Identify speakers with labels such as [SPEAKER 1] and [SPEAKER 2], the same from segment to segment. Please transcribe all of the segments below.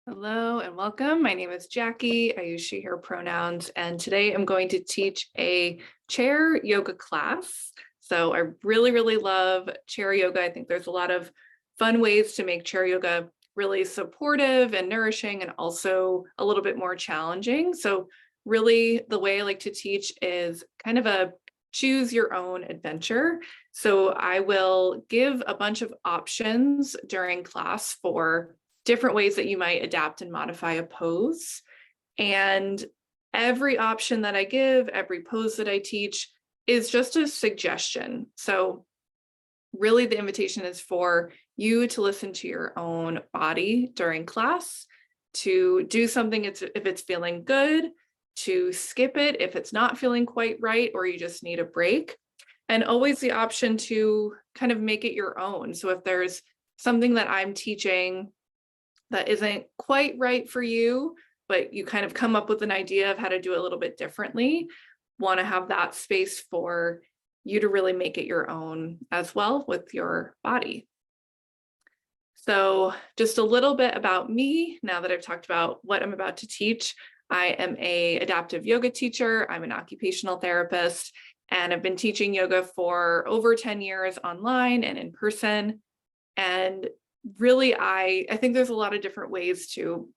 [SPEAKER 1] Hello and welcome. My name is Jackie. I use she, her pronouns, and today I'm going to teach a chair yoga class. So I really love chair yoga. I think there's a lot of fun ways to make chair yoga really supportive and nourishing and also a little bit more challenging. So really the way I like to teach is kind of a choose your own adventure. So I will give a bunch of options during class for different ways that you might adapt and modify a pose. And every option that I give, every pose that I teach is just a suggestion. So really the invitation is for you to listen to your own body during class, to do something if it's feeling good, to skip it if it's not feeling quite right, or you just need a break. And always the option to kind of make it your own. So if there's something that I'm teaching that isn't quite right for you, but you kind of come up with an idea of how to do it a little bit differently, want to have that space for you to really make it your own as well with your body. So just a little bit about me now that I've talked about what I'm about to teach. I am an adaptive yoga teacher. I'm an occupational therapist, and I've been teaching yoga for over 10 years online and in person. And really, I think there's a lot of different ways to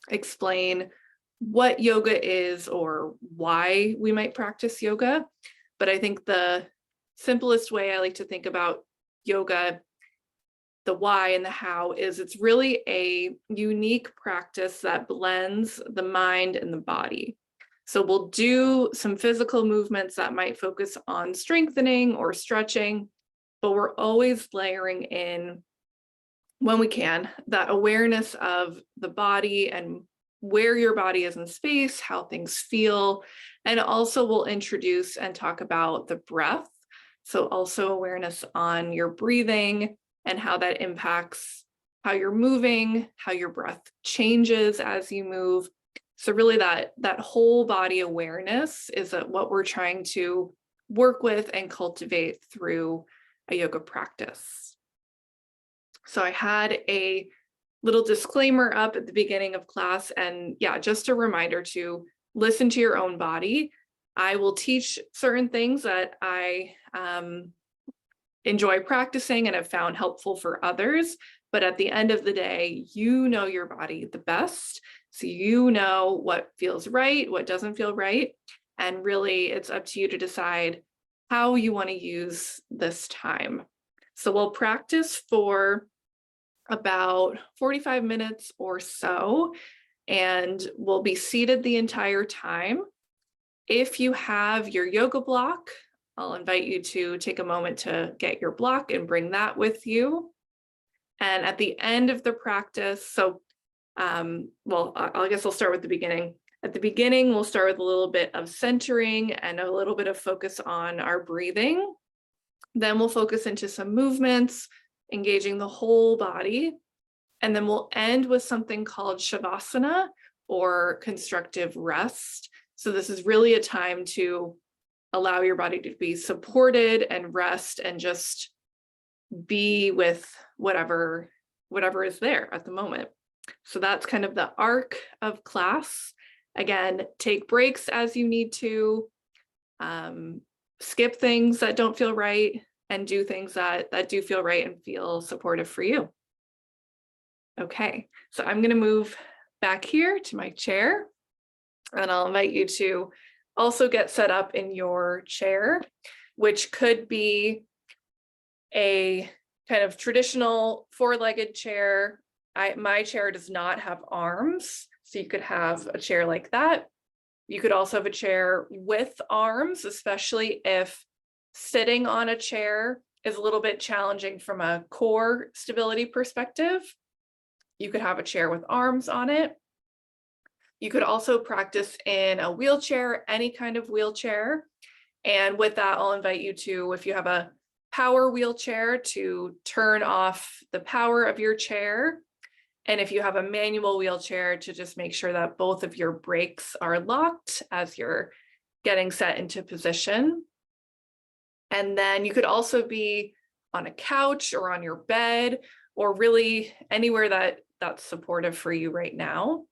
[SPEAKER 1] explain what yoga is or why we might practice yoga. But I think the simplest way I like to think about yoga, the why and the how, is it's really a unique practice that blends the mind and the body. So we'll do some physical movements that might focus on strengthening or stretching, but we're always layering in, when we can, that awareness of the body and where your body is in space, how things feel. And also we'll introduce and talk about the breath. So also awareness on your breathing and how that impacts how you're moving, how your breath changes as you move. So really that whole body awareness is what we're trying to work with and cultivate through a yoga practice. So I had a little disclaimer up at the beginning of class, and yeah, just a reminder to listen to your own body. I will teach certain things that I enjoy practicing and have found helpful for others, but at the end of the day, you know your body the best. So you know what feels right, what doesn't feel right, and really it's up to you to decide how you want to use this time. So we'll practice for about 45 minutes or so, and we'll be seated the entire time. If you have your yoga block, I'll invite you to take a moment to get your block and bring that with you. And at the end of the practice, I guess I'll start with the beginning. At the beginning, we'll start with a little bit of centering and a little bit of focus on our breathing. Then we'll focus into some movements, engaging the whole body. And then we'll end with something called Shavasana, or constructive rest. So this is really a time to allow your body to be supported and rest and just be with whatever is there at the moment. So that's kind of the arc of class. Again, take breaks as you need to, skip things that don't feel right, and do things that do feel right and feel supportive for you. Okay, so I'm going to move back here to my chair, and I'll invite you to also get set up in your chair, which could be a kind of traditional four-legged chair. My chair does not have arms, so you could have a chair like that. You could also have a chair with arms, especially if sitting on a chair is a little bit challenging from a core stability perspective. You could have a chair with arms on it. You could also practice in a wheelchair, any kind of wheelchair. And with that, I'll invite you to, if you have a power wheelchair, to turn off the power of your chair. And if you have a manual wheelchair, to just make sure that both of your brakes are locked as you're getting set into position. And then you could also be on a couch or on your bed, or really anywhere that that's supportive for you right now.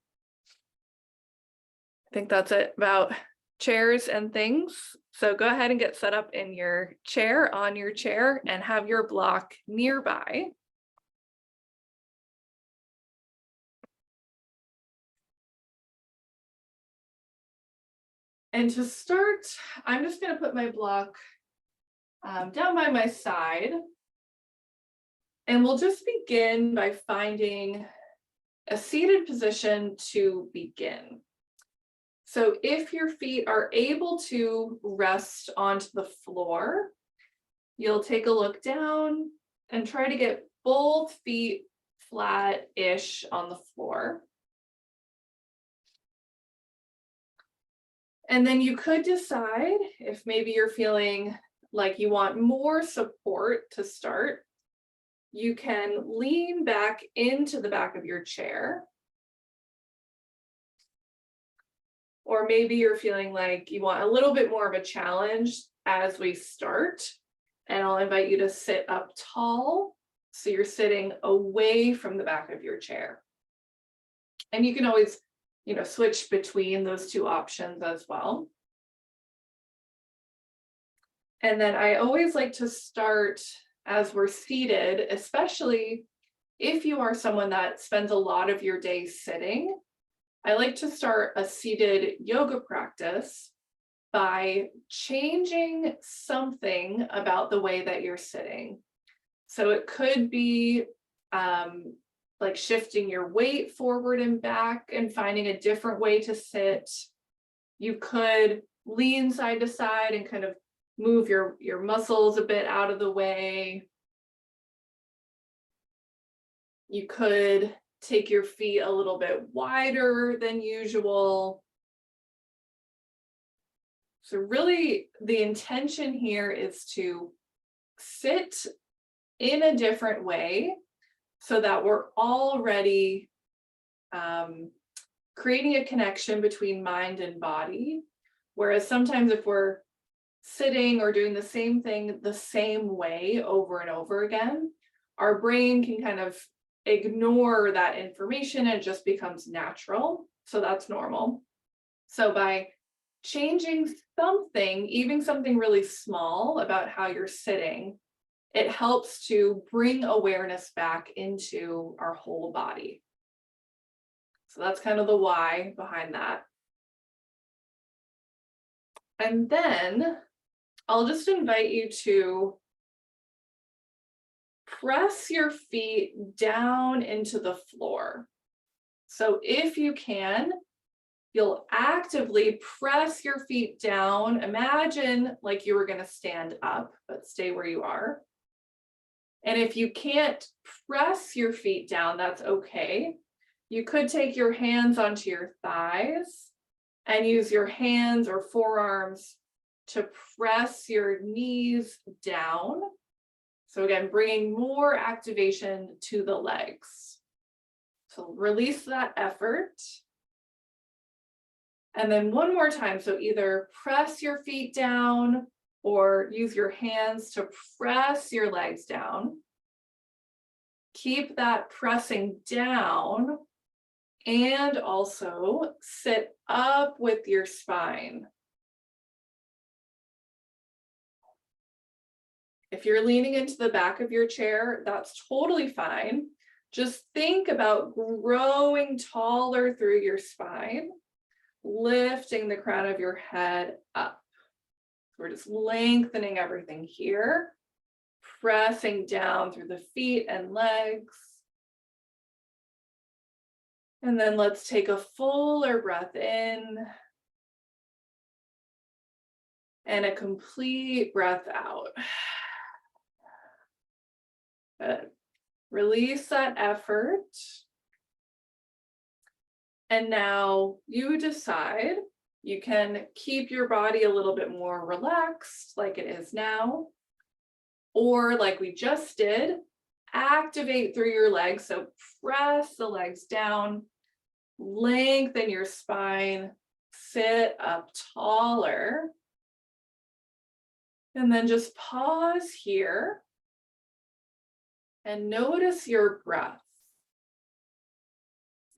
[SPEAKER 1] I think that's it about chairs and things. So go ahead and get set up in your chair, on your chair, and have your block nearby. And to start, I'm just going to put my block down by my side. And we'll just begin by finding a seated position to begin. So if your feet are able to rest onto the floor, you'll take a look down and try to get both feet flat-ish on the floor. And then you could decide if maybe you're feeling like you want more support to start, you can lean back into the back of your chair. Or maybe you're feeling like you want a little bit more of a challenge as we start. And I'll invite you to sit up tall. So you're sitting away from the back of your chair. And you can always, switch between those two options as well. And then I always like to start as we're seated, especially if you are someone that spends a lot of your day sitting. I like to start a seated yoga practice by changing something about the way that you're sitting. So it could be like shifting your weight forward and back and finding a different way to sit. You could lean side to side and kind of move your muscles a bit out of the way. You could take your feet a little bit wider than usual. So really the intention here is to sit in a different way so that we're already creating a connection between mind and body. Whereas sometimes if we're sitting or doing the same thing the same way over and over again, our brain can kind of ignore that information and it just becomes natural. So that's normal. So by changing something, even something really small about how you're sitting, it helps to bring awareness back into our whole body. So that's kind of the why behind that. And then I'll just invite you to press your feet down into the floor. So if you can, you'll actively press your feet down. Imagine like you were going to stand up, but stay where you are. And if you can't press your feet down, that's okay. You could take your hands onto your thighs and use your hands or forearms to press your knees down. So again, bringing more activation to the legs. So release that effort. And then one more time. So either press your feet down or use your hands to press your legs down. Keep that pressing down and also sit up with your spine. If you're leaning into the back of your chair, that's totally fine. Just think about growing taller through your spine, lifting the crown of your head up. We're just lengthening everything here, pressing down through the feet and legs. And then let's take a fuller breath in and a complete breath out. Good. Release that effort. And now you decide, you can keep your body a little bit more relaxed like it is now, or like we just did, activate through your legs. So press the legs down, lengthen your spine, sit up taller, and then just pause here and notice your breath.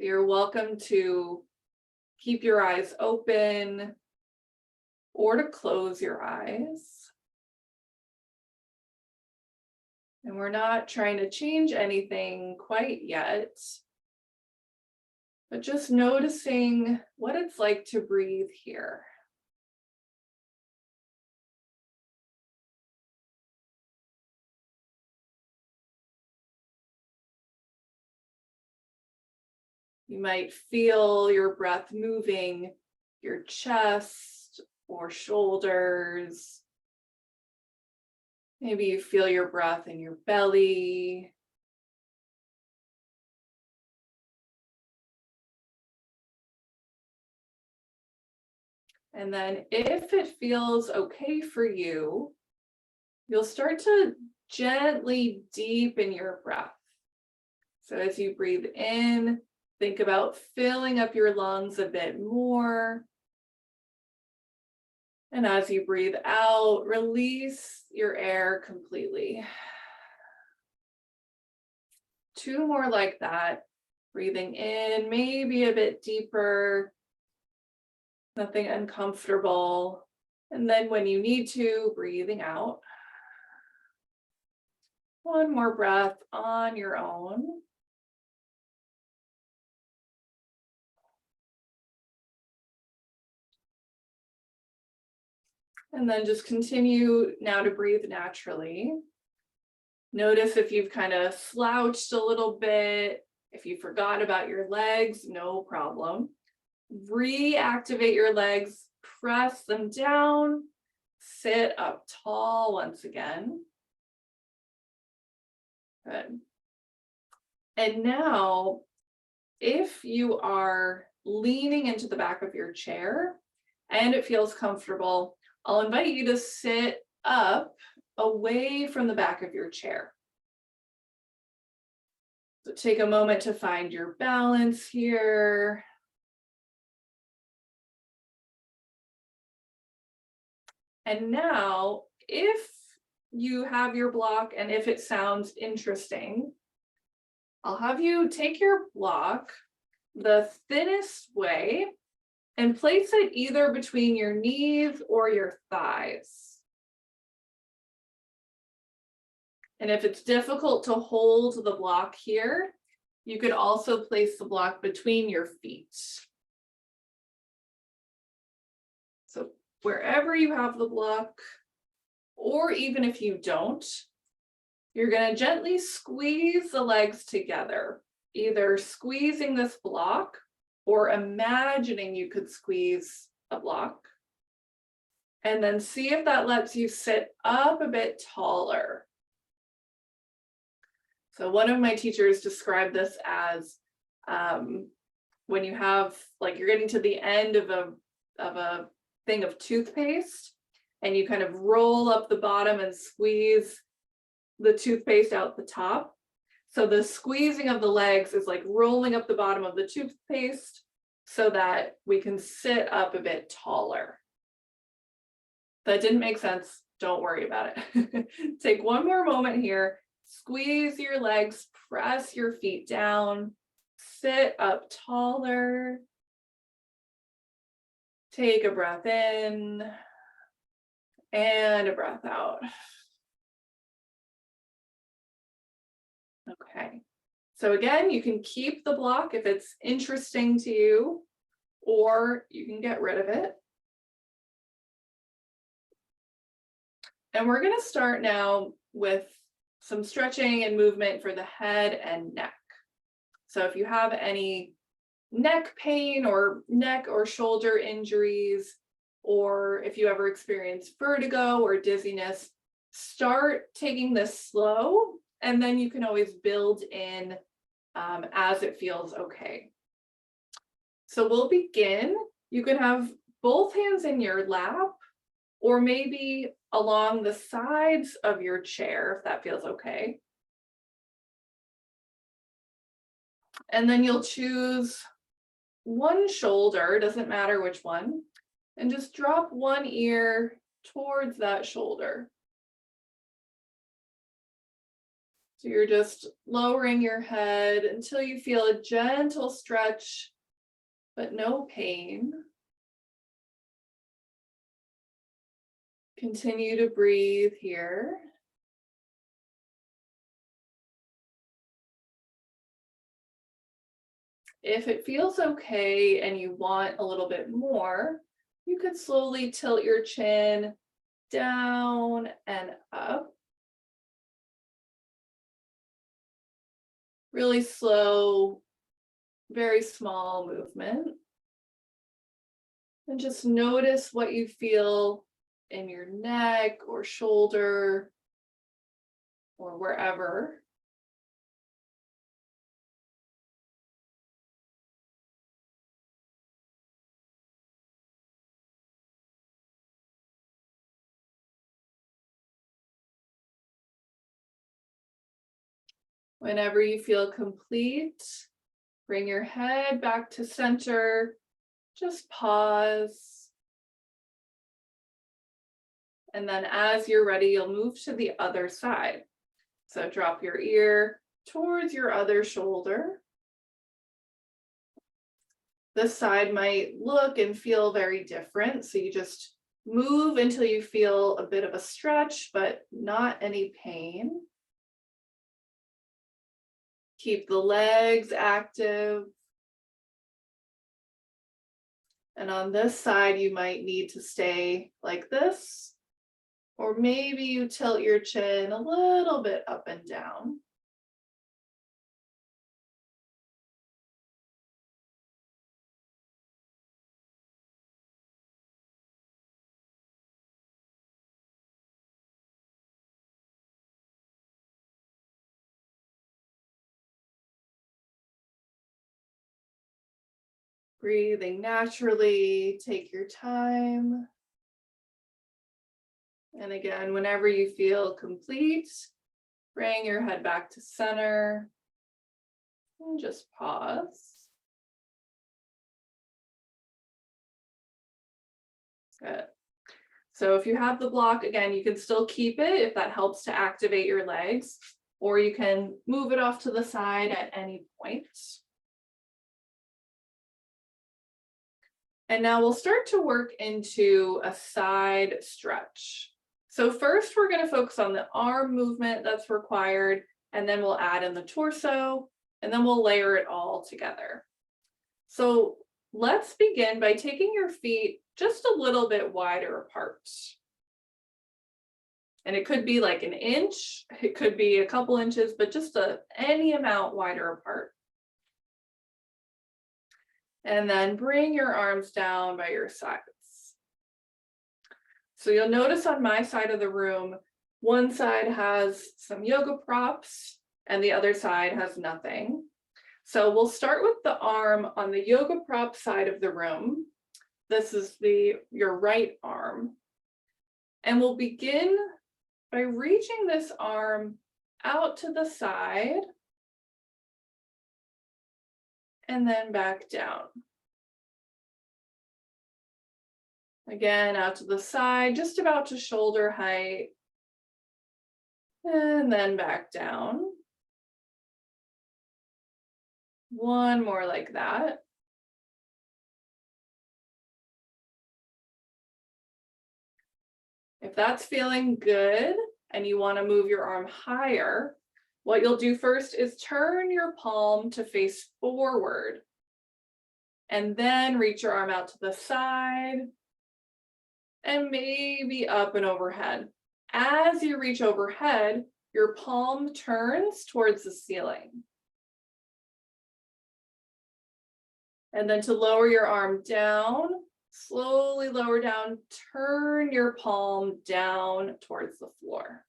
[SPEAKER 1] You're welcome to keep your eyes open or to close your eyes. And we're not trying to change anything quite yet, but just noticing what it's like to breathe here. You might feel your breath moving your chest or shoulders. Maybe you feel your breath in your belly. And then if it feels okay for you, you'll start to gently deepen your breath. So as you breathe in, think about filling up your lungs a bit more. And as you breathe out, release your air completely. 2 more like that. Breathing in, maybe a bit deeper, nothing uncomfortable. And then when you need to, breathing out. 1 more breath on your own. And then just continue now to breathe naturally. Notice if you've kind of slouched a little bit, if you forgot about your legs, no problem. Reactivate your legs, press them down, sit up tall once again. Good. And now, if you are leaning into the back of your chair and it feels comfortable, I'll invite you to sit up away from the back of your chair. So take a moment to find your balance here. And now, if you have your block and if it sounds interesting, I'll have you take your block the thinnest way and place it either between your knees or your thighs. And if it's difficult to hold the block here, you could also place the block between your feet. So wherever you have the block, or even if you don't, you're going to gently squeeze the legs together, either squeezing this block or imagining you could squeeze a block. And then see if that lets you sit up a bit taller. So one of my teachers described this as when you have, like, you're getting to the end of a thing of toothpaste and you kind of roll up the bottom and squeeze the toothpaste out the top. So the squeezing of the legs is like rolling up the bottom of the toothpaste so that we can sit up a bit taller. That didn't make sense. Don't worry about it. Take 1 more moment here. Squeeze your legs, press your feet down, sit up taller. Take a breath in and a breath out. Okay. So again, you can keep the block if it's interesting to you, or you can get rid of it. And we're going to start now with some stretching and movement for the head and neck. So if you have any neck pain or neck or shoulder injuries, or if you ever experience vertigo or dizziness, start taking this slow, and then you can always build in as it feels okay. So we'll begin. You can have both hands in your lap, or maybe along the sides of your chair, if that feels okay. And then you'll choose one shoulder, doesn't matter which one, and just drop one ear towards that shoulder. So you're just lowering your head until you feel a gentle stretch, but no pain. Continue to breathe here. If it feels okay and you want a little bit more, you could slowly tilt your chin down and up. Really slow, very small movement. And just notice what you feel in your neck or shoulder or wherever. Whenever you feel complete, bring your head back to center. Just pause. And then as you're ready, you'll move to the other side. So drop your ear towards your other shoulder. This side might look and feel very different. So you just move until you feel a bit of a stretch, but not any pain. Keep the legs active. And on this side, you might need to stay like this, or maybe you tilt your chin a little bit up and down. Breathing naturally, take your time. And again, whenever you feel complete, bring your head back to center and just pause. Good. So if you have the block, again, you can still keep it if that helps to activate your legs, or you can move it off to the side at any point. And now we'll start to work into a side stretch. So first we're going to focus on the arm movement that's required, and then we'll add in the torso, and then we'll layer it all together. So let's begin by taking your feet just a little bit wider apart. And it could be like an inch, it could be a couple inches, but just any amount wider apart. And then bring your arms down by your sides. So you'll notice on my side of the room, one side has some yoga props and the other side has nothing. So we'll start with the arm on the yoga prop side of the room. This is your right arm. And we'll begin by reaching this arm out to the side and then back down. Again, out to the side, just about to shoulder height, and then back down. One more like that. If that's feeling good and you want to move your arm higher, what you'll do first is turn your palm to face forward and then reach your arm out to the side and maybe up and overhead. As you reach overhead, your palm turns towards the ceiling. And then to lower your arm down, slowly lower down, turn your palm down towards the floor.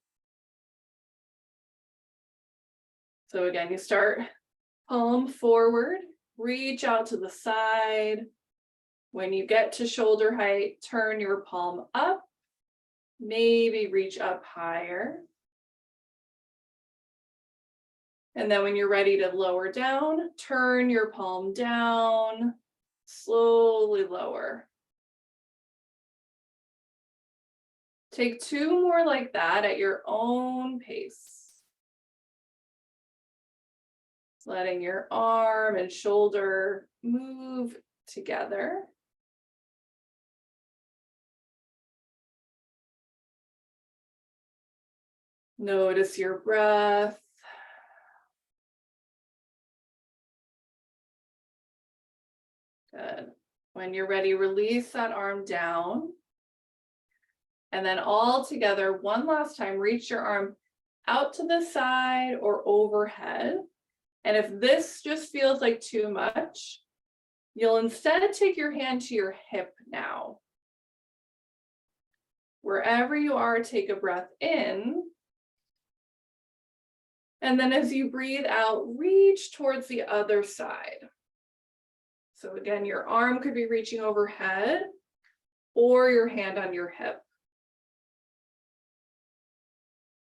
[SPEAKER 1] So again, you start palm forward, reach out to the side. When you get to shoulder height, turn your palm up, maybe reach up higher. And then when you're ready to lower down, turn your palm down, slowly lower. Take two more like that at your own pace. Letting your arm and shoulder move together. Notice your breath. Good. When you're ready, release that arm down. And then all together, one last time, reach your arm out to the side or overhead. And if this just feels like too much, you'll instead take your hand to your hip now. Wherever you are, take a breath in. And then as you breathe out, reach towards the other side. So again, your arm could be reaching overhead or your hand on your hip.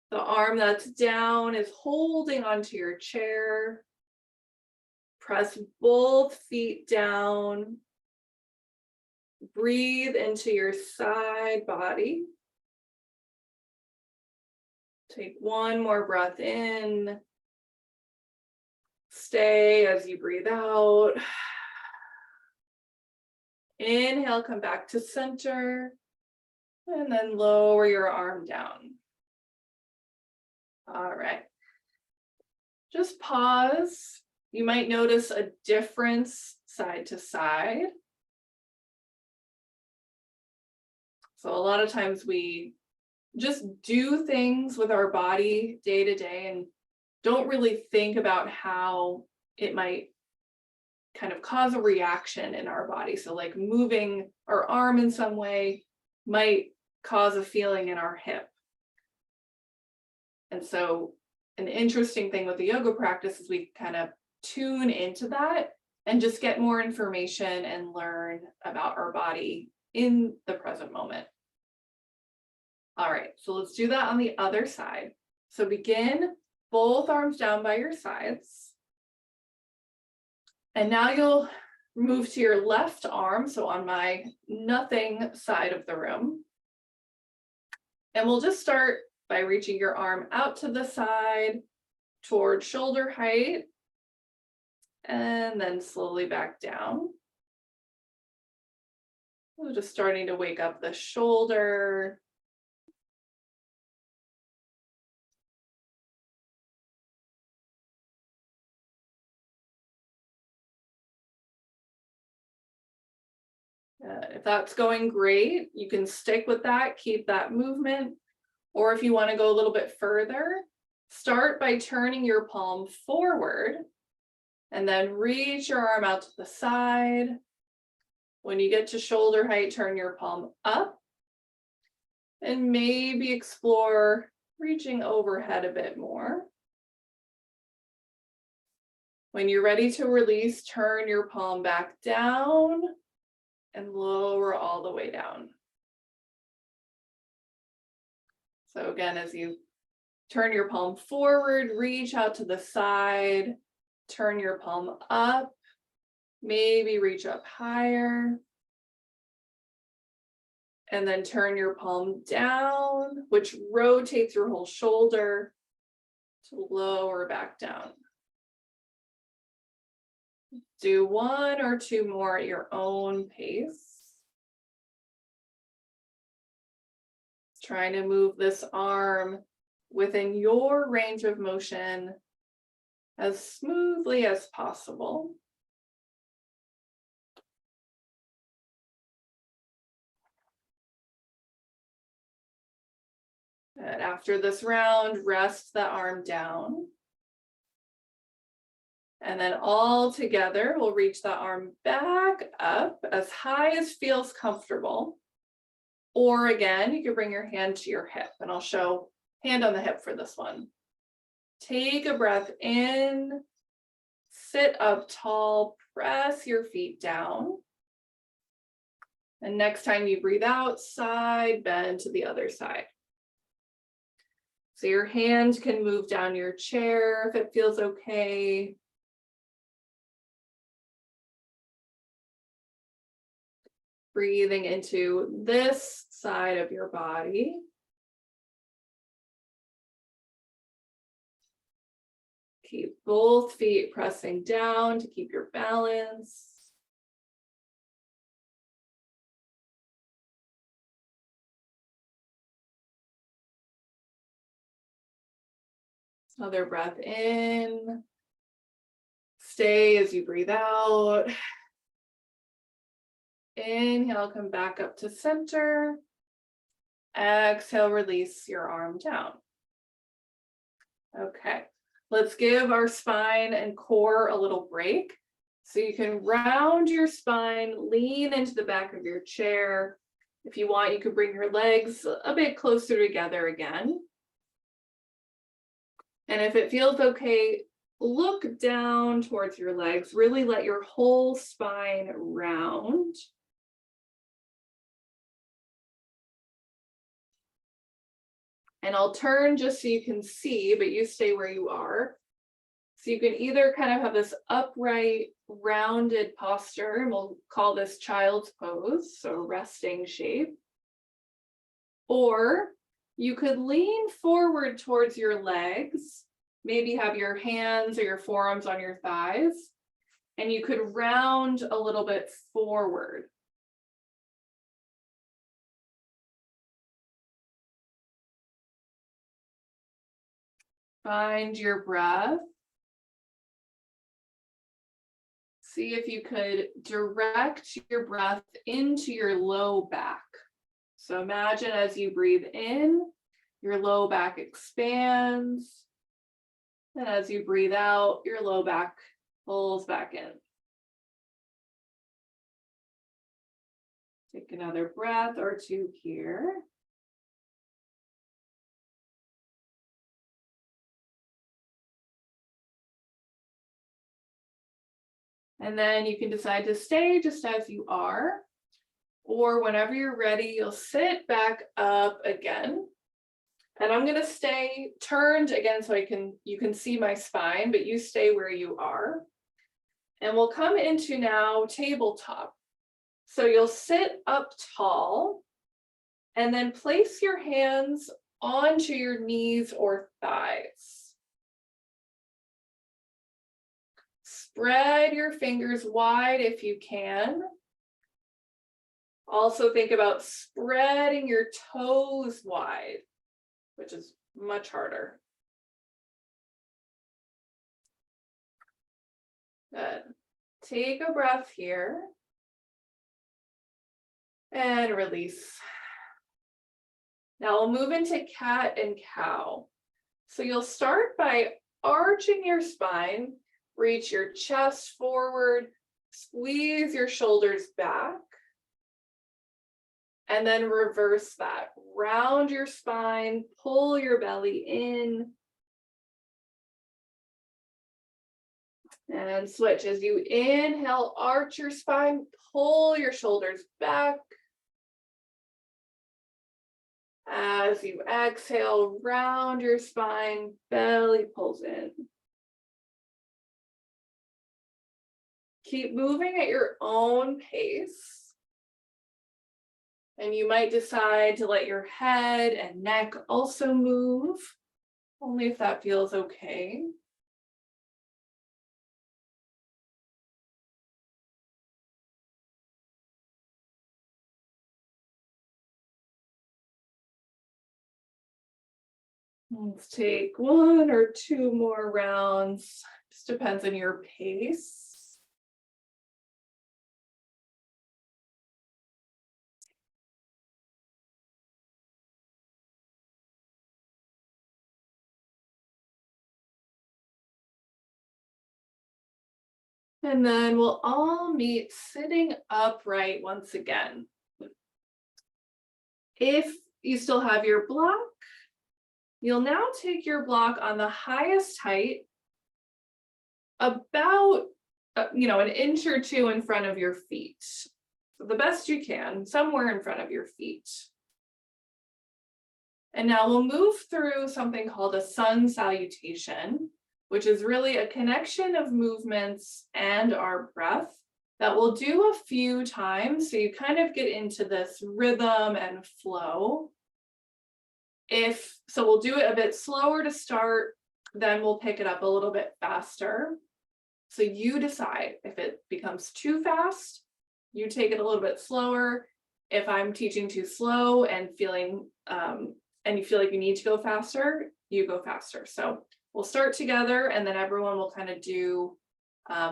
[SPEAKER 1] The arm that's down is holding onto your chair. Press both feet down. Breathe into your side body. Take one more breath in. Stay as you breathe out. Inhale, come back to center. And then lower your arm down. All right. Just pause. You might notice a difference side to side. So a lot of times we just do things with our body day to day and don't really think about how it might kind of cause a reaction in our body. So like moving our arm in some way might cause a feeling in our hip. And so an interesting thing with the yoga practice is we kind of tune into that and just get more information and learn about our body in the present moment. All right, so let's do that on the other side. So begin both arms down by your sides. And now you'll move to your left arm, so on my nothing side of the room. And we'll just start by reaching your arm out to the side toward shoulder height, and then slowly back down. We're just starting to wake up the shoulder. If that's going great, you can stick with that, keep that movement. Or if you want to go a little bit further, start by turning your palm forward and then reach your arm out to the side. When you get to shoulder height, turn your palm up and maybe explore reaching overhead a bit more. When you're ready to release, turn your palm back down and lower all the way down. So again, as you turn your palm forward, reach out to the side, turn your palm up, maybe reach up higher. And then turn your palm down, which rotates your whole shoulder to lower back down. Do one or two more at your own pace. Trying to move this arm within your range of motion as smoothly as possible. And after this round, rest the arm down. And then all together, we'll reach the arm back up as high as feels comfortable. Or again, you can bring your hand to your hip, and I'll show hand on the hip for this one. Take a breath in, sit up tall, press your feet down. And next time you breathe out, side bend to the other side. So your hand can move down your chair if it feels okay. Breathing into this side of your body. Keep both feet pressing down to keep your balance. Another breath in. Stay as you breathe out. Inhale, come back up to center. Exhale, release your arm down. Okay, let's give our spine and core a little break. So you can round your spine, lean into the back of your chair. If you want, you could bring your legs a bit closer together again. And if it feels okay, look down towards your legs. Really let your whole spine round. And I'll turn just so you can see, but you stay where you are. So you can either kind of have this upright, rounded posture, and we'll call this child's pose, so resting shape. Or you could lean forward towards your legs, maybe have your hands or your forearms on your thighs, and you could round a little bit forward. Find your breath. See if you could direct your breath into your low back. So imagine as you breathe in, your low back expands. And as you breathe out, your low back pulls back in. Take another breath or two here. And then you can decide to stay just as you are, or whenever you're ready, you'll sit back up again. And I'm gonna stay turned again so you can see my spine, but you stay where you are. And we'll come into now tabletop. So you'll sit up tall and then place your hands onto your knees or thighs. Spread your fingers wide if you can. Also think about spreading your toes wide, which is much harder. Good. Take a breath here. And release. Now we'll move into cat and cow. So you'll start by arching your spine, reach your chest forward, squeeze your shoulders back, and then reverse that. Round your spine, pull your belly in, and switch. As you inhale, arch your spine, pull your shoulders back. As you exhale, round your spine, belly pulls in. Keep moving at your own pace. And you might decide to let your head and neck also move, only if that feels okay. Let's take one or two more rounds. Just depends on your pace. And then we'll all meet sitting upright once again. If you still have your block, you'll now take your block on the highest height, about an inch or two in front of your feet. So the best you can, somewhere in front of your feet. And now we'll move through something called a sun salutation, which is really a connection of movements and our breath that we'll do a few times so you kind of get into this rhythm and flow. So we'll do it a bit slower to start, then we'll pick it up a little bit faster. So you decide if it becomes too fast, you take it a little bit slower. If I'm teaching too slow and feeling, and you feel like you need to go faster, you go faster. So we'll start together and then everyone will kind of do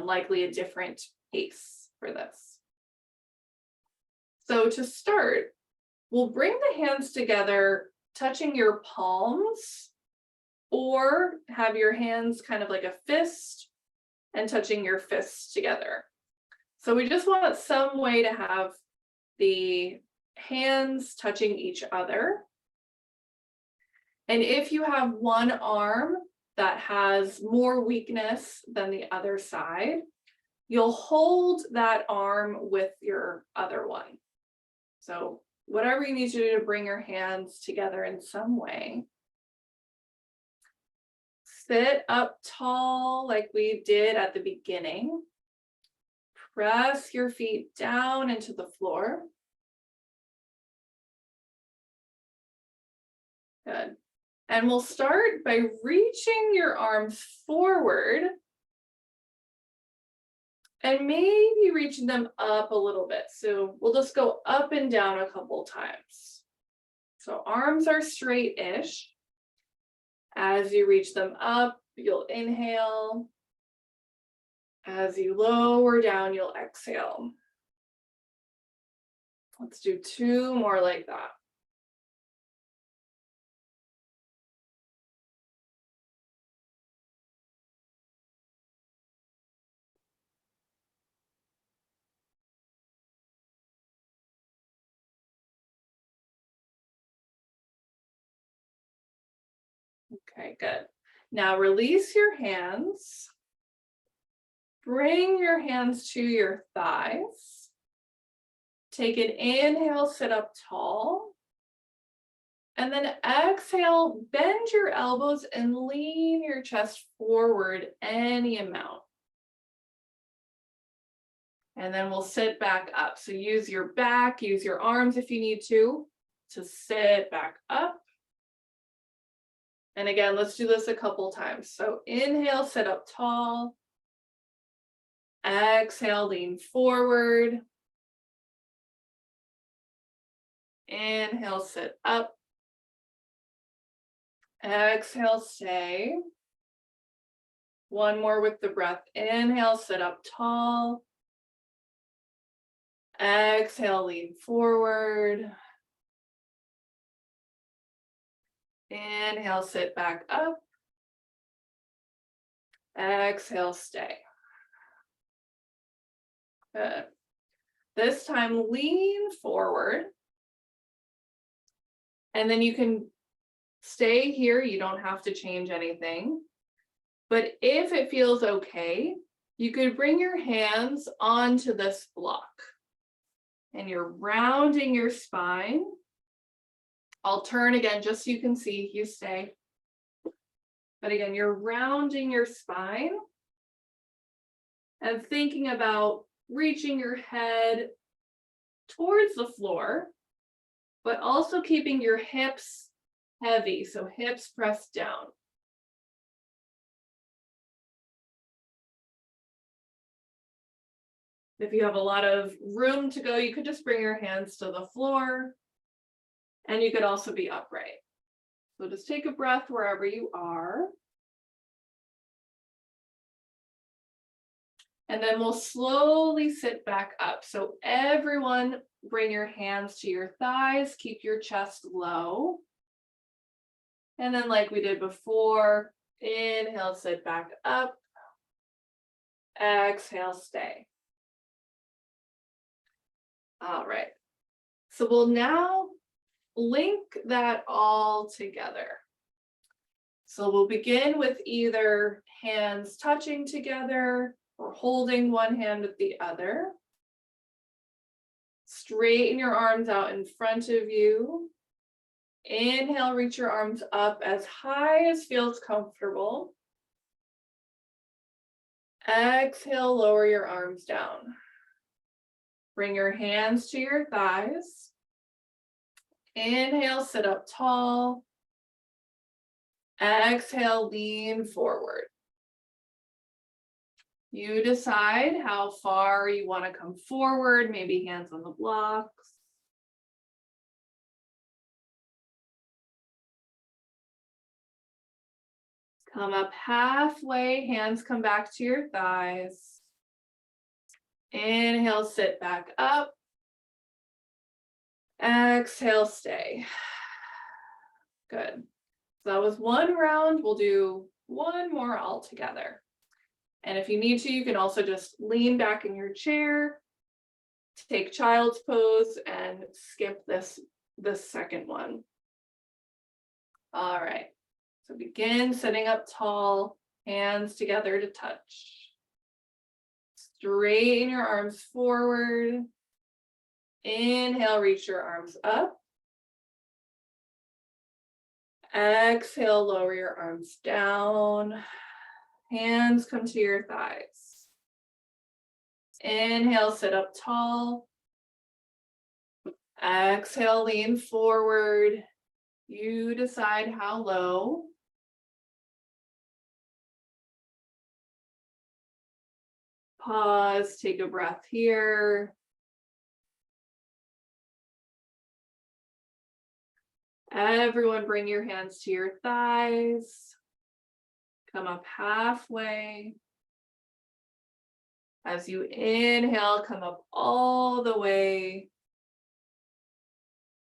[SPEAKER 1] likely a different pace for this. So to start, we'll bring the hands together, touching your palms, or have your hands kind of like a fist and touching your fists together. So we just want some way to have the hands touching each other. And if you have one arm that has more weakness than the other side, you'll hold that arm with your other one. So whatever you need to do to bring your hands together in some way. Sit up tall like we did at the beginning. Press your feet down into the floor. Good. And we'll start by reaching your arms forward and maybe reaching them up a little bit. So we'll just go up and down a couple times. So arms are straight-ish. As you reach them up, you'll inhale. As you lower down, you'll exhale. Let's do 2 more like that. Okay, good. Now release your hands. Bring your hands to your thighs. Take an inhale, sit up tall. And then exhale, bend your elbows and lean your chest forward any amount. And then we'll sit back up. So use your back, use your arms if you need to sit back up. And again, let's do this a couple times. So inhale, sit up tall. Exhale, lean forward. Inhale, sit up. Exhale, stay. One more with the breath. Inhale, sit up tall. Exhale, lean forward. Inhale, sit back up. Exhale, stay. Good. This time, lean forward. And then you can stay here. You don't have to change anything. But if it feels okay, you could bring your hands onto this block. And you're rounding your spine. I'll turn again just so you can see. You stay. But again, you're rounding your spine and thinking about reaching your head towards the floor, but also keeping your hips heavy. So hips pressed down. If you have a lot of room to go, you could just bring your hands to the floor, and you could also be upright. So just take a breath wherever you are. And then we'll slowly sit back up. So everyone bring your hands to your thighs, keep your chest low. And then like we did before, inhale, sit back up. Exhale, stay. All right. So we'll now link that all together. So we'll begin with either hands touching together or holding one hand with the other. Straighten your arms out in front of you. Inhale, reach your arms up as high as feels comfortable. Exhale, lower your arms down. Bring your hands to your thighs. Inhale, sit up tall. Exhale, lean forward. You decide how far you want to come forward, maybe hands on the blocks. Come up halfway, hands come back to your thighs. Inhale, sit back up. Exhale, stay. Good. So that was one round. We'll do one more all together. And if you need to, you can also just lean back in your chair, take child's pose, and skip this second one. All right. So begin sitting up tall, hands together to touch. Straighten your arms forward. Inhale, reach your arms up. Exhale, lower your arms down. Hands come to your thighs. Inhale, sit up tall. Exhale, lean forward. You decide how low. Pause, take a breath here. Everyone bring your hands to your thighs. Come up halfway. As you inhale, come up all the way.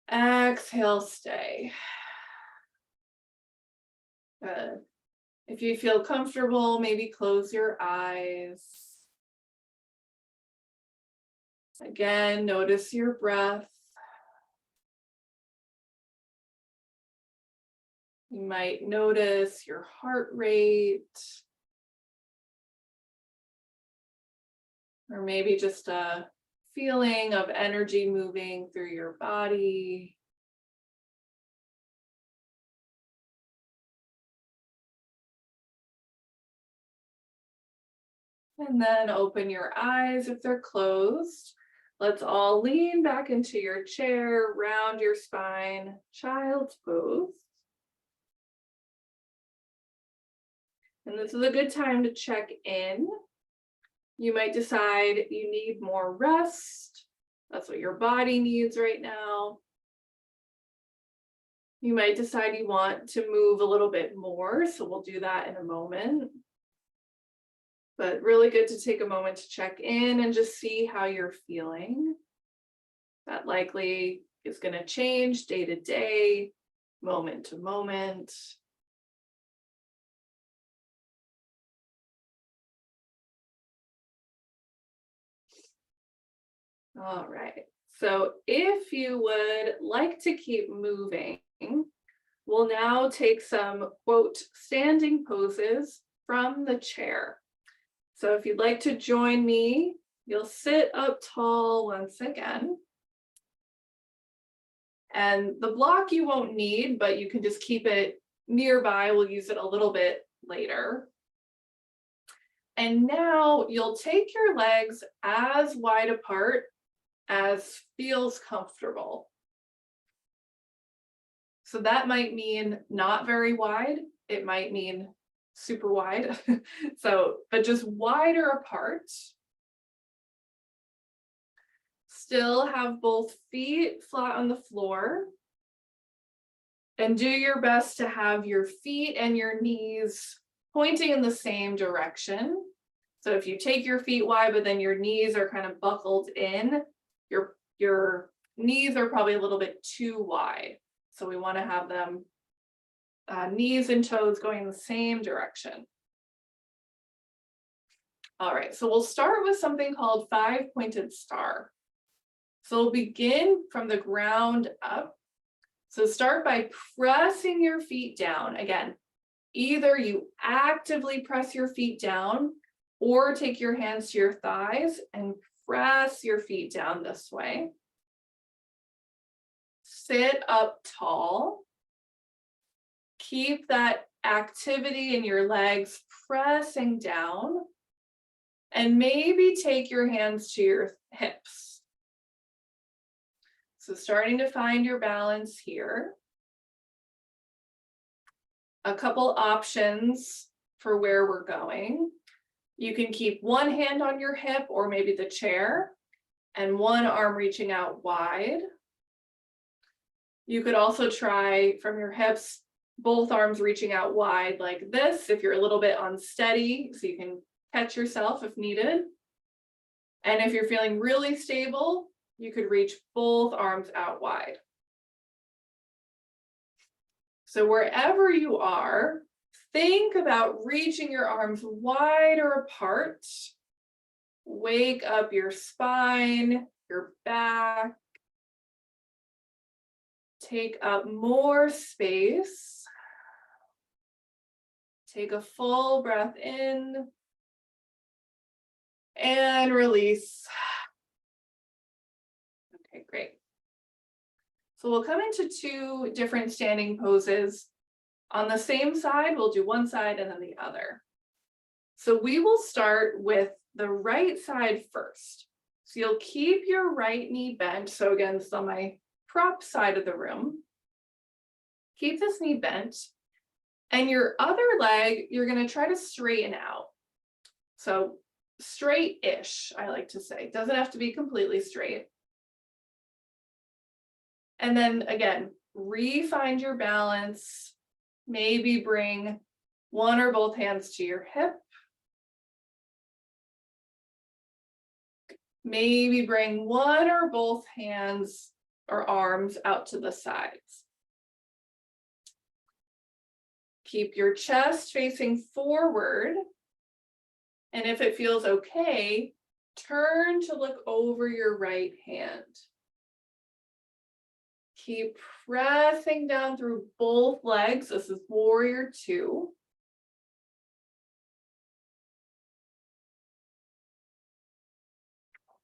[SPEAKER 1] Exhale, stay. Good. If you feel comfortable, maybe close your eyes. Again, notice your breath. You might notice your heart rate, or maybe just a feeling of energy moving through your body. And then open your eyes if they're closed. Let's all lean back into your chair, round your spine, child's pose. And this is a good time to check in. You might decide you need more rest. That's what your body needs right now. You might decide you want to move a little bit more, so we'll do that in a moment. But really good to take a moment to check in and just see how you're feeling. That likely is going to change day to day, moment to moment. All right. So if you would like to keep moving, we'll now take some, quote, standing poses from the chair. So if you'd like to join me, you'll sit up tall once again. And the block you won't need, but you can just keep it nearby. We'll use it a little bit later. And now you'll take your legs as wide apart as feels comfortable. So that might mean not very wide. It might mean super wide. But just wider apart. Still have both feet flat on the floor. And do your best to have your feet and your knees pointing in the same direction. So if you take your feet wide, but then your knees are kind of buckled in, your knees are probably a little bit too wide. So we want to have them knees and toes going in the same direction. All right, so we'll start with something called 5-pointed star. So we'll begin from the ground up. So start by pressing your feet down. Again, either you actively press your feet down or take your hands to your thighs and press your feet down this way. Sit up tall. Keep that activity in your legs pressing down. And maybe take your hands to your hips. So starting to find your balance here. a couple options for where we're going. You can keep one hand on your hip or maybe the chair and one arm reaching out wide. You could also try from your hips, both arms reaching out wide like this if you're a little bit unsteady, so you can catch yourself if needed. And if you're feeling really stable, you could reach both arms out wide. So wherever you are, think about reaching your arms wider apart. Wake up your spine, your back. Take up more space. Take a full breath in and release. Okay, great. So we'll come into two different standing poses. On the same side, we'll do one side and then the other. So we will start with the right side first. So you'll keep your right knee bent. So again, this is on my prop side of the room. Keep this knee bent. And your other leg, you're going to try to straighten out. So straight-ish, I like to say. It doesn't have to be completely straight. And then again, re-find your balance. Maybe bring one or both hands to your hip. Maybe bring one or both hands or arms out to the sides. Keep your chest facing forward. And if it feels okay, turn to look over your right hand. Keep pressing down through both legs. This is warrior two.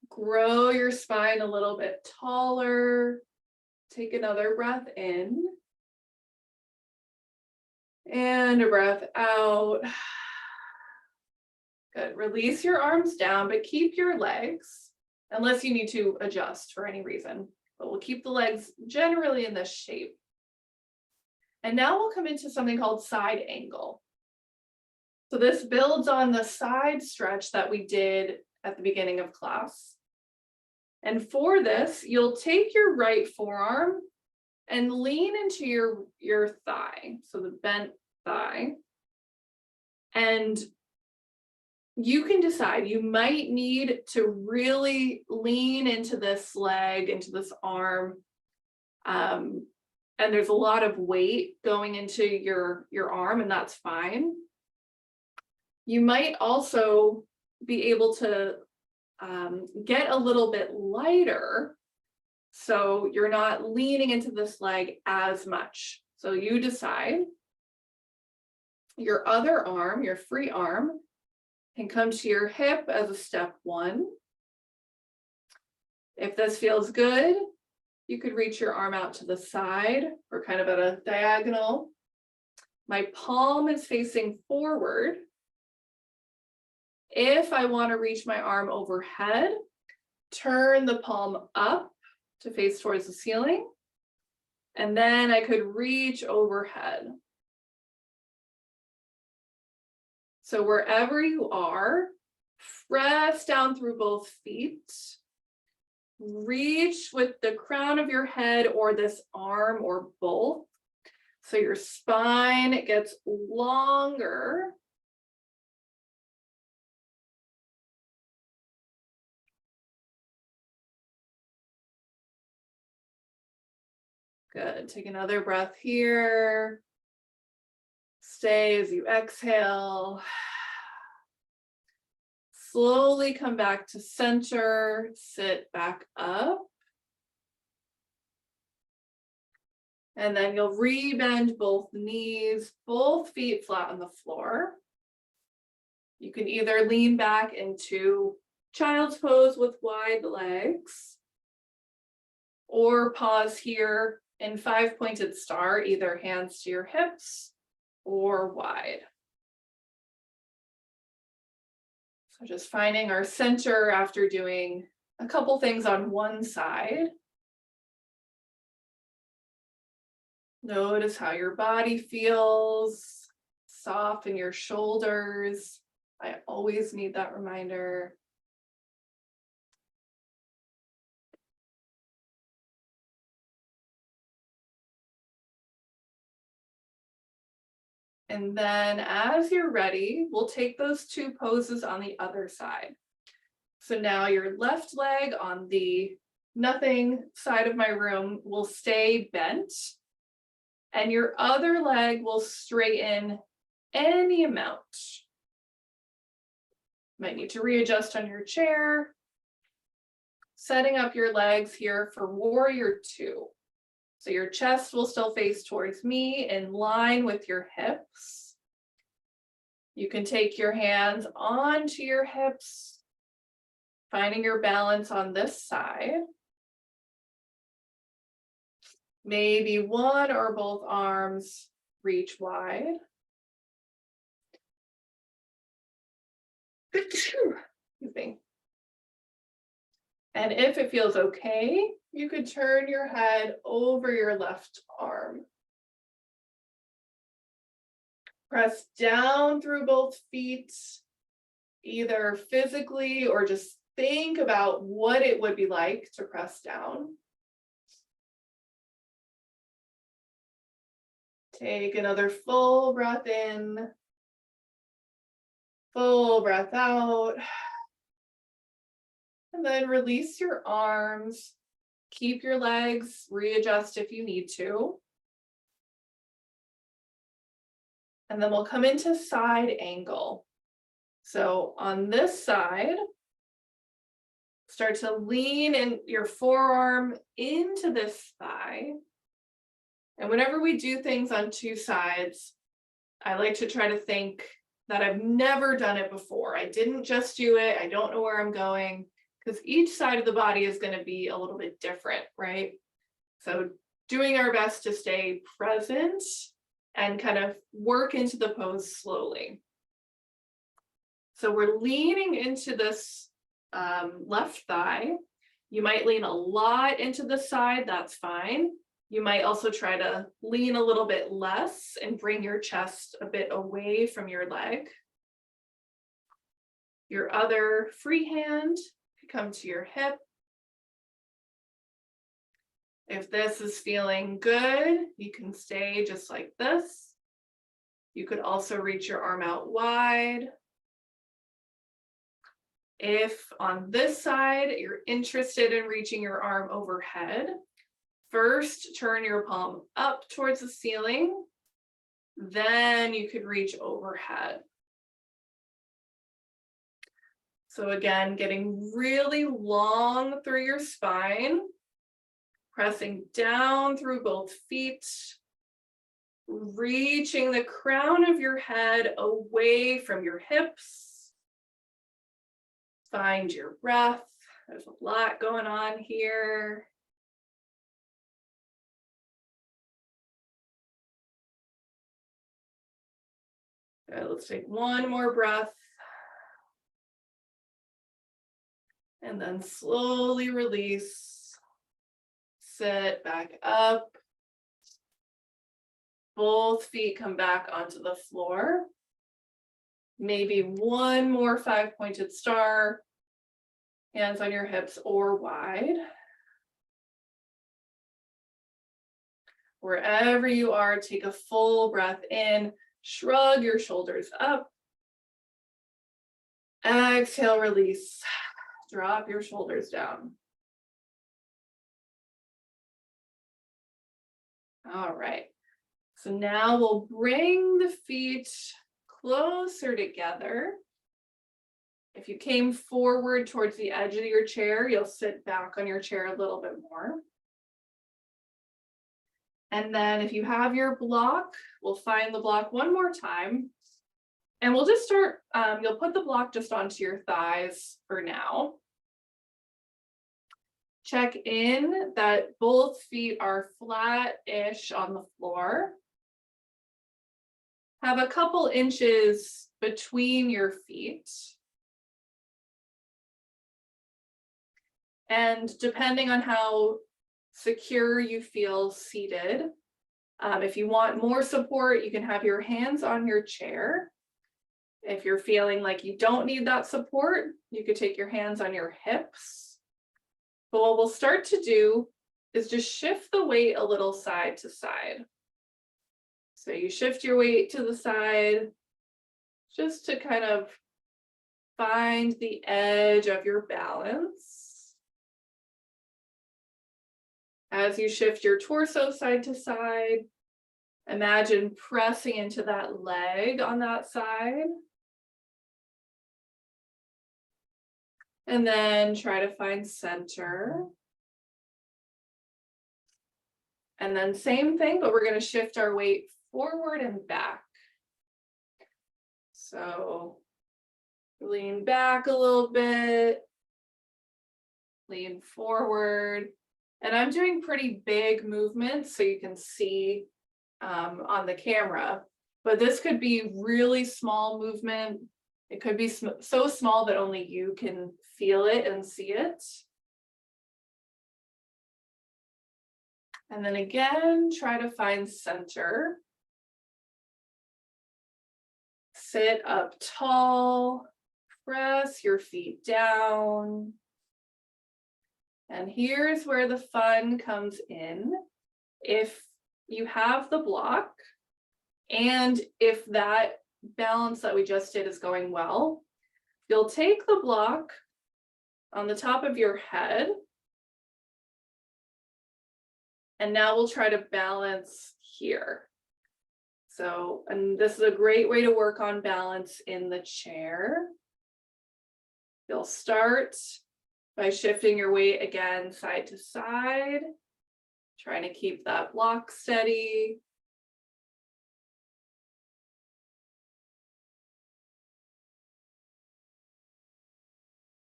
[SPEAKER 1] Grow your spine a little bit taller. Take another breath in. And a breath out. Good. Release your arms down, but keep your legs, unless you need to adjust for any reason. But we'll keep the legs generally in this shape. And now we'll come into something called side angle. So this builds on the side stretch that we did at the beginning of class. And for this, you'll take your right forearm and lean into your thigh, so the bent thigh. And you can decide, you might need to really lean into this leg, into this arm. And there's a lot of weight going into your arm, and that's fine. You might also be able to get a little bit lighter, so you're not leaning into this leg as much. So you decide. Your other arm, your free arm, can come to your hip as a step one. If this feels good, you could reach your arm out to the side or kind of at a diagonal. My palm is facing forward. If I want to reach my arm overhead, turn the palm up to face towards the ceiling. And then I could reach overhead. So wherever you are, press down through both feet. Reach with the crown of your head or this arm or both. So your spine gets longer. Good. Take another breath here. Stay as you exhale. Slowly come back to center, sit back up. And then you'll re-bend both knees, both feet flat on the floor. You can either lean back into child's pose with wide legs, or pause here in 5-pointed star, either hands to your hips or wide. So just finding our center after doing a couple things on one side. Notice how your body feels. Soften your shoulders. I always need that reminder. And then as you're ready, we'll take those two poses on the other side. So now your left leg on the nothing side of my room will stay bent, and your other leg will straighten any amount. Might need to readjust on your chair. Setting up your legs here for warrior two. So your chest will still face towards me in line with your hips. You can take your hands onto your hips, finding your balance on this side. Maybe one or both arms reach wide. Excuse me. And if it feels okay, you could turn your head over your left arm. Press down through both feet, either physically or just think about what it would be like to press down. Take another full breath in, full breath out. And then release your arms. Keep your legs, readjust if you need to. And then we'll come into side angle. So on this side, start to lean in your forearm into this thigh. And whenever we do things on two sides, I like to try to think that I've never done it before. I didn't just do it. I don't know where I'm going, because each side of the body is going to be a little bit different, right? So doing our best to stay present and kind of work into the pose slowly. So we're leaning into this left thigh. You might lean a lot into the side, that's fine. You might also try to lean a little bit less and bring your chest a bit away from your leg. Your other free hand could come to your hip. If this is feeling good, you can stay just like this. You could also reach your arm out wide. If on this side, you're interested in reaching your arm overhead, first turn your palm up towards the ceiling, then you could reach overhead. So again, getting really long through your spine, pressing down through both feet, reaching the crown of your head away from your hips. Find your breath. There's a lot going on here. Good, let's take one more breath. And then slowly release. Sit back up. Both feet come back onto the floor. Maybe one more five-pointed star. Hands on your hips or wide. Wherever you are, take a full breath in. Shrug your shoulders up. Exhale, release. Drop your shoulders down. All right. So now we'll bring the feet closer together. If you came forward towards the edge of your chair, you'll sit back on your chair a little bit more. And then if you have your block, we'll find the block one more time. And we'll just start, you'll put the block just onto your thighs for now. Check in that both feet are flat-ish on the floor. Have a couple inches between your feet. And depending on how secure you feel seated, If you want more support, you can have your hands on your chair. If you're feeling like you don't need that support, you could take your hands on your hips. But what we'll start to do is just shift the weight a little side to side. So you shift your weight to the side just to kind of find the edge of your balance. As you shift your torso side to side, imagine pressing into that leg on that side. And then try to find center. And then same thing, but we're going to shift our weight forward and back. So lean back a little bit, lean forward. And I'm doing pretty big movements so you can see on the camera, but this could be really small movement. It could be so small that only you can feel it and see it. And then again, try to find center. Sit up tall, press your feet down. And here's where the fun comes in. If you have the block, and if that balance that we just did is going well, you'll take the block on the top of your head. And now we'll try to balance here. So, and this is a great way to work on balance in the chair. You'll start by shifting your weight again side to side, trying to keep that block steady.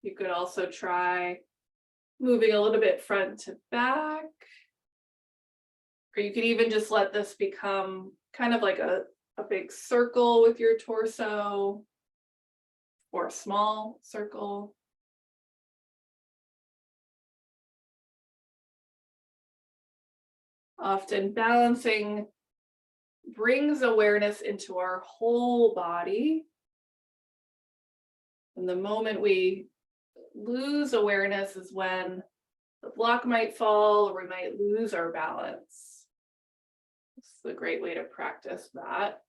[SPEAKER 1] You could also try moving a little bit front to back. Or you could even just let this become kind of like a big circle with your torso, or a small circle. Often balancing brings awareness into our whole body. And the moment we lose awareness is when the block might fall or we might lose our balance. This is a great way to practice that.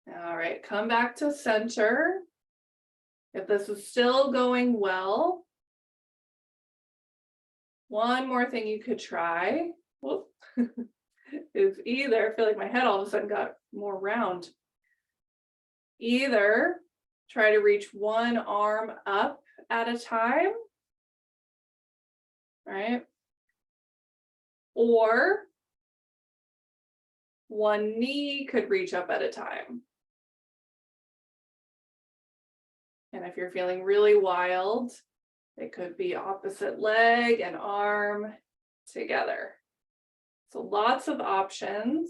[SPEAKER 1] All right, come back to center. If this is still going well, one more thing you could try is either, I feel like my head all of a sudden got more round. Either try to reach one arm up at a time, right? Or one knee could reach up at a time. And if you're feeling really wild, it could be opposite leg and arm together. So lots of options.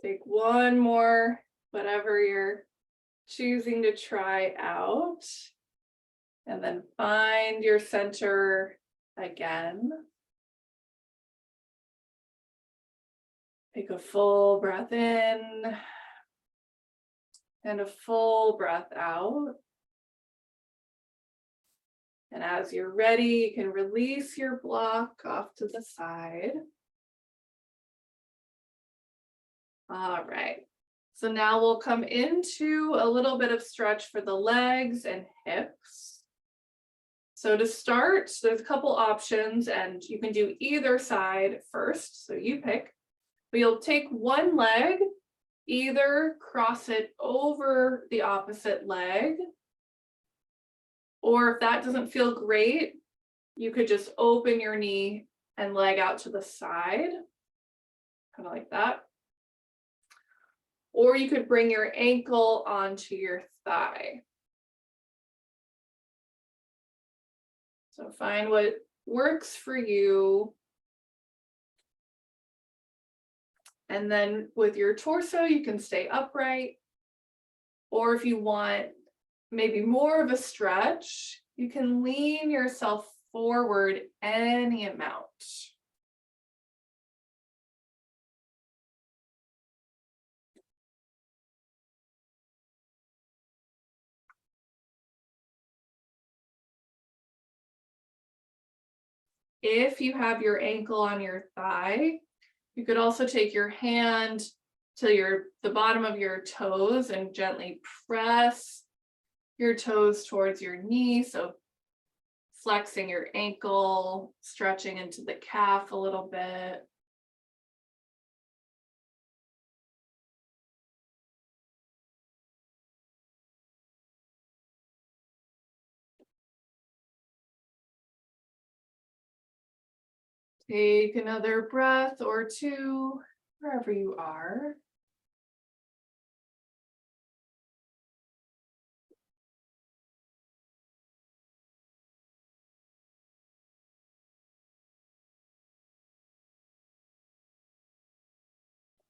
[SPEAKER 1] Take one more, whatever you're choosing to try out, and then find your center again. Take a full breath in and a full breath out. And as you're ready, you can release your block off to the side. All right, so now we'll come into a little bit of stretch for the legs and hips. So to start, there's a couple options and you can do either side first, so you pick. But you'll take one leg, either cross it over the opposite leg, or if that doesn't feel great, you could just open your knee and leg out to the side, kind of like that. Or you could bring your ankle onto your thigh. So find what works for you. And then with your torso, you can stay upright. Or if you want maybe more of a stretch, you can lean yourself forward any amount. If you have your ankle on your thigh, you could also take your hand to the bottom of your toes and gently press your toes towards your knee. So flexing your ankle, stretching into the calf a little bit. Take another breath or two wherever you are.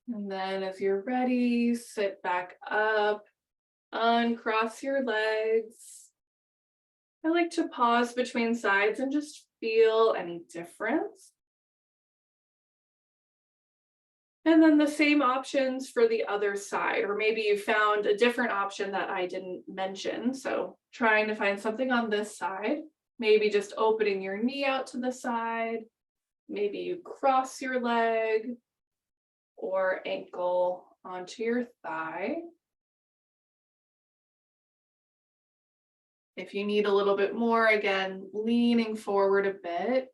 [SPEAKER 1] And then as you're ready, sit back up, uncross your legs. I like to pause between sides and just feel any difference. And then the same options for the other side, or maybe you found a different option that I didn't mention. So trying to find something on this side, maybe just opening your knee out to the side. Maybe you cross your leg or ankle onto your thigh. If you need a little bit more, again, leaning forward a bit.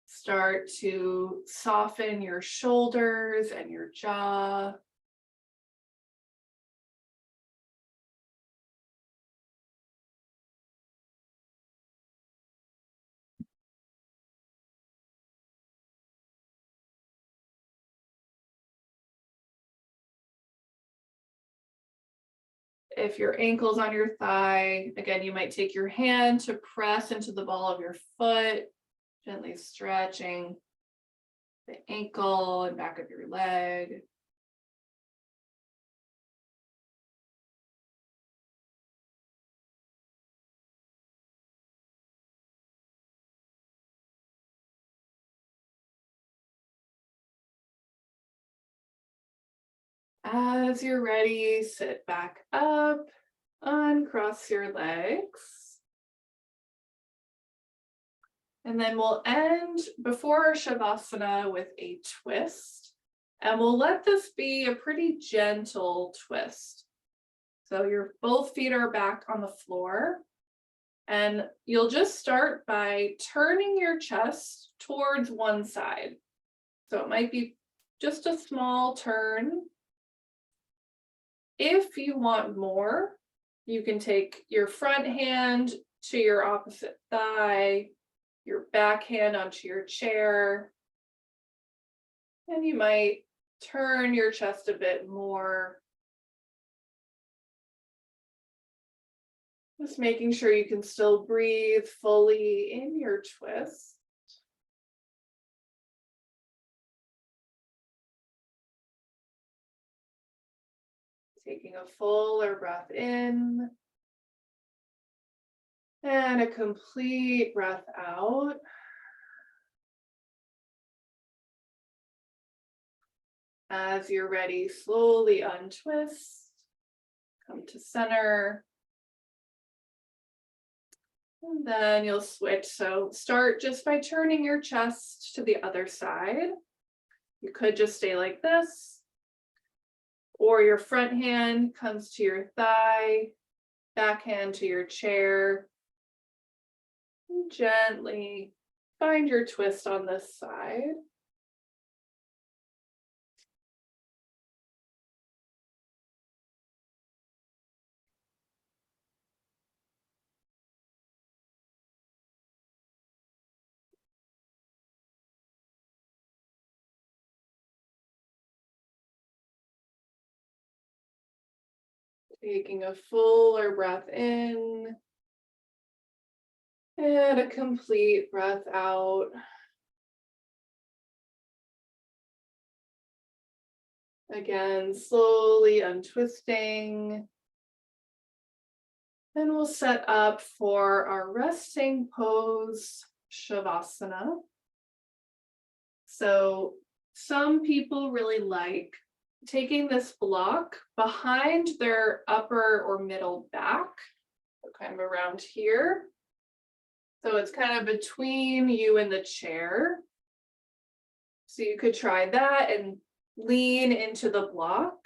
[SPEAKER 1] Start to soften your shoulders and your jaw. If your ankle's on your thigh, again, you might take your hand to press into the ball of your foot, gently stretching the ankle and back of your leg. As you're ready, sit back up, uncross your legs. And then we'll end before our Shavasana with a twist. And we'll let this be a pretty gentle twist. So your both feet are back on the floor. And you'll just start by turning your chest towards one side. So it might be just a small turn. If you want more, you can take your front hand to your opposite thigh, your back hand onto your chair, and you might turn your chest a bit more. Just making sure you can still breathe fully in your twist. Taking a fuller breath in and a complete breath out. As you're ready, slowly untwist, come to center. And then you'll switch. So start just by turning your chest to the other side. You could just stay like this, or your front hand comes to your thigh, back hand to your chair. And gently find your twist on this side. Taking a fuller breath in And a complete breath out. Again, slowly untwisting. Then we'll set up for our resting pose, Shavasana. So some people really like taking this block behind their upper or middle back, so kind of around here. So it's kind of between you and the chair. So you could try that and lean into the block.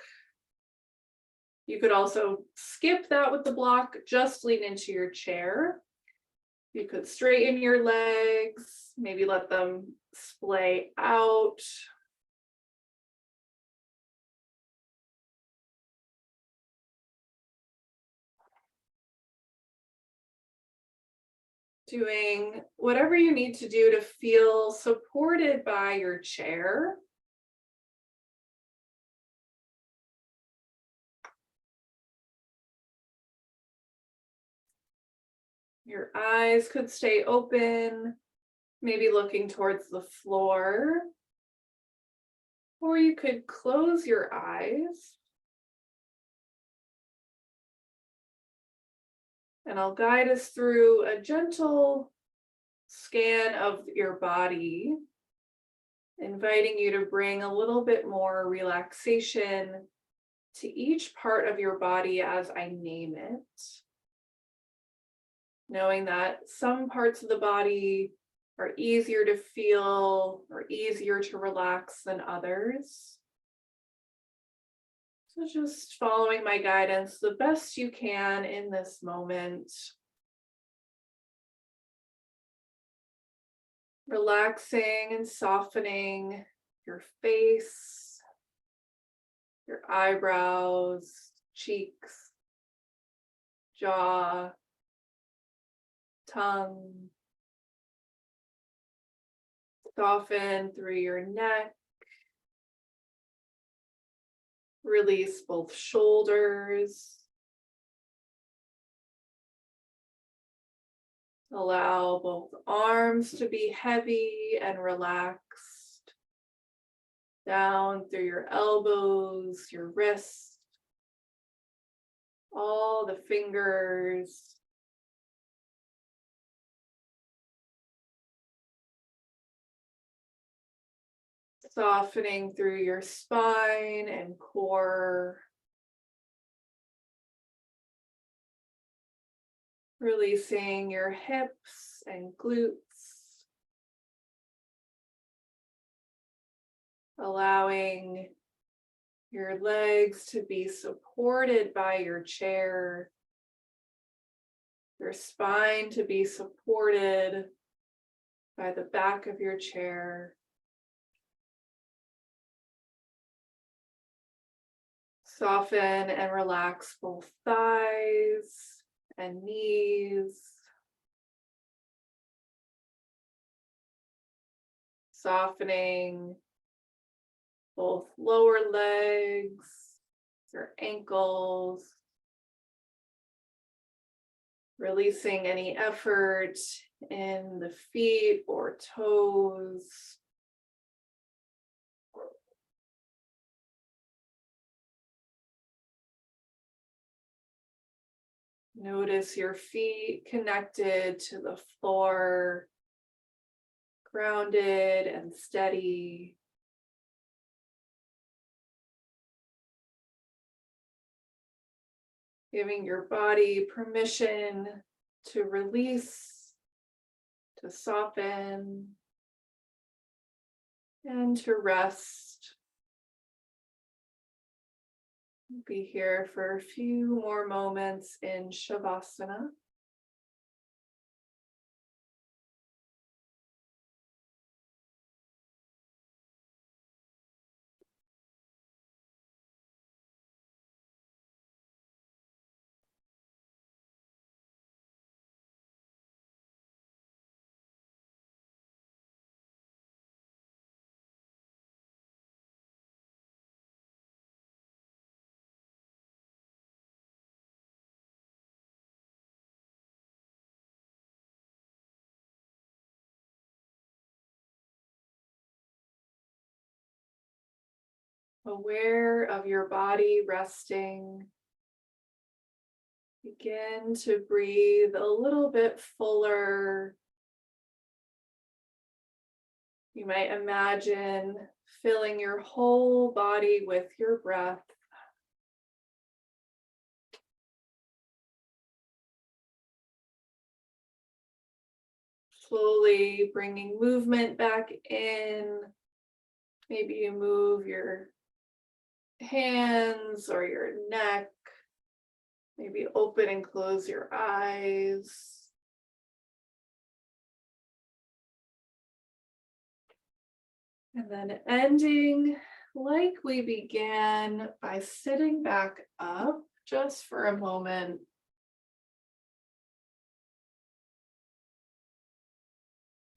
[SPEAKER 1] You could also skip that with the block, just lean into your chair. You could straighten your legs, maybe let them splay out. Doing whatever you need to do to feel supported by your chair. Your eyes could stay open, maybe looking towards the floor. Or you could close your eyes. And I'll guide us through a gentle scan of your body, inviting you to bring a little bit more relaxation to each part of your body as I name it. Knowing that some parts of the body are easier to feel or easier to relax than others. So just following my guidance the best you can in this moment. Relaxing and softening your face, your eyebrows, cheeks, jaw, tongue. Soften through your neck. Release both shoulders. Allow both arms to be heavy and relaxed. Down through your elbows, your wrists, all the fingers. Softening through your spine and core. Releasing your hips and glutes. Allowing your legs to be supported by your chair. Your spine to be supported by the back of your chair. Soften and relax both thighs and knees. Softening both lower legs, your ankles. Releasing any effort in the feet or toes. Notice your feet connected to the floor, grounded and steady. Giving your body permission to release, to soften, and to rest. Be here for a few more moments in Shavasana. aware of your body resting. Begin to breathe a little bit fuller. You might imagine filling your whole body with your breath. Slowly bringing movement back in. Maybe you move your hands or your neck. Maybe open and close your eyes. And then ending like we began by sitting back up just for a moment.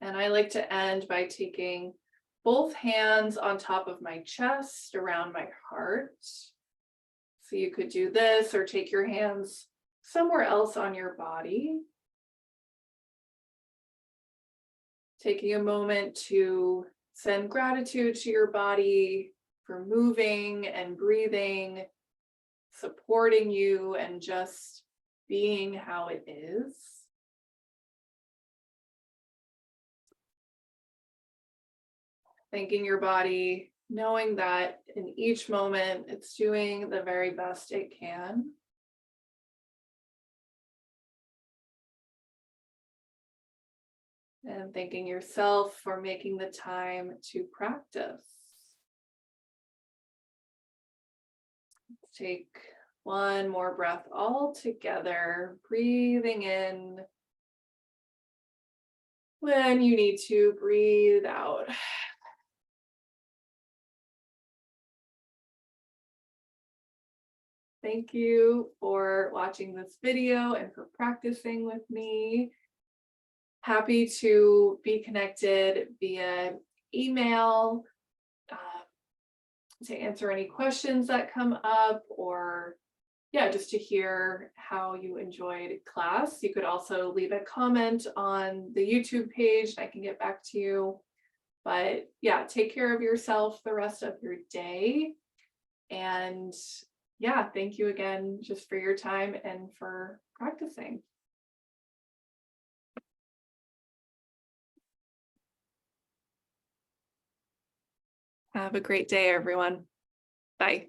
[SPEAKER 1] And I like to end by taking both hands on top of my chest, around my heart. So you could do this or take your hands somewhere else on your body. Taking a moment to send gratitude to your body for moving and breathing, supporting you and just being how it is. Thanking your body, knowing that in each moment it's doing the very best it can. And thanking yourself for making the time to practice. Let's take one more breath all together, breathing in. When you need to, breathe out. Thank you for watching this video and for practicing with me. Happy to be connected via email to answer any questions that come up, or just to hear how you enjoyed class. You could also leave a comment on the YouTube page. I can get back to you. But take care of yourself the rest of your day. And thank you again just for your time and for practicing. Have a great day, everyone. Bye.